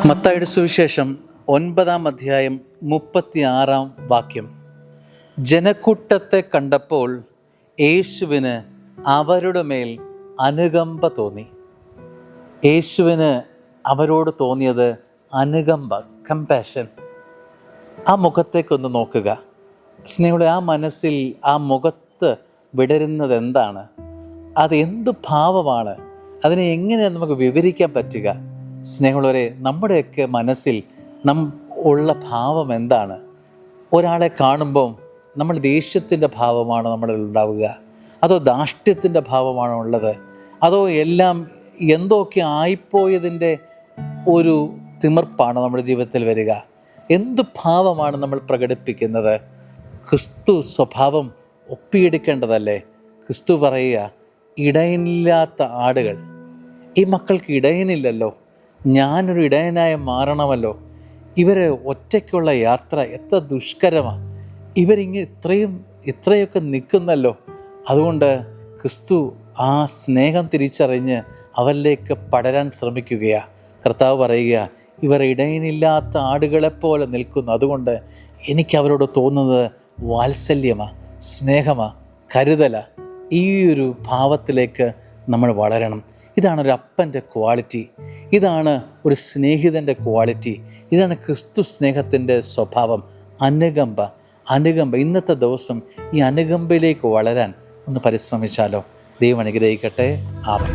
മത്തായിയുടെ സുവിശേഷം 9-ാം അധ്യായം 36-ാം വാക്യം. ജനക്കൂട്ടത്തെ കണ്ടപ്പോൾ യേശുവിന് അവരുടെ മേൽ അനുകമ്പ തോന്നി. യേശുവിന് അവരോട് തോന്നിയത് അനുകമ്പ, കമ്പാഷൻ. ആ മുഖത്തേക്കൊന്ന് നോക്കുക സ്നേഹികളെ. ആ മനസ്സിൽ, ആ മുഖത്ത് വിടരുന്നത് എന്താണ്? അതെന്ത് ഭാവമാണ്? അതിനെ എങ്ങനെയാണ് നമുക്ക് വിവരിക്കാൻ പറ്റുക? സ്നേഹമുള്ളവരെ, നമ്മുടെയൊക്കെ മനസ്സിൽ ഉള്ള ഭാവം എന്താണ്? ഒരാളെ കാണുമ്പം നമ്മൾ ദേഷ്യത്തിൻ്റെ ഭാവമാണോ നമ്മളിൽ ഉണ്ടാവുക? അതോ ധാർഷ്ട്യത്തിൻ്റെ ഭാവമാണോ ഉള്ളത്? അതോ എല്ലാം എന്തൊക്കെ ആയിപ്പോയതിൻ്റെ ഒരു തിമിർപ്പാണോ നമ്മുടെ ജീവിതത്തിൽ വരിക? എന്ത് ഭാവമാണ് നമ്മൾ പ്രകടിപ്പിക്കുന്നത്? ക്രിസ്തു സ്വഭാവം ഒപ്പിയെടുക്കേണ്ടതല്ലേ? ക്രിസ്തു പറയുക, ഇടയനില്ലാത്ത ആടുകൾ. ഈ മക്കൾക്ക് ഇടയനില്ലല്ലോ, ഞാനൊരു ഇടയനായി മാറണമല്ലോ. ഇവർ ഒറ്റയ്ക്കുള്ള യാത്ര എത്ര ദുഷ്കരമാണ്. ഇത്രയൊക്കെ നിൽക്കുന്നല്ലോ. അതുകൊണ്ട് ക്രിസ്തു ആ സ്നേഹം തിരിച്ചറിഞ്ഞ് അവരിലേക്ക് പടരാൻ ശ്രമിക്കുകയാണ്. കർത്താവ് പറയുക, ഇവർ ഇടയനില്ലാത്ത ആടുകളെപ്പോലെ നിൽക്കുന്നു. അതുകൊണ്ട് എനിക്ക് അവരോട് തോന്നുന്നത് വാത്സല്യമാണ്, സ്നേഹമാണ്, കരുതലാണ്. ഈ ഒരു ഭാവത്തിലേക്ക് നമ്മൾ വളരണം. ഇതാണ് ഒരു അപ്പൻ്റെ ക്വാളിറ്റി, ഇതാണ് ഒരു സ്നേഹിതൻ്റെ ക്വാളിറ്റി, ഇതാണ് ക്രിസ്തു സ്നേഹത്തിൻ്റെ സ്വഭാവം. അനുകമ്പ. ഇന്നത്തെ ദിവസം ഈ അനുകമ്പയിലേക്ക് വളരാൻ ഒന്ന് പരിശ്രമിച്ചാലോ? ദൈവം അനുഗ്രഹിക്കട്ടെ. ആമേൻ.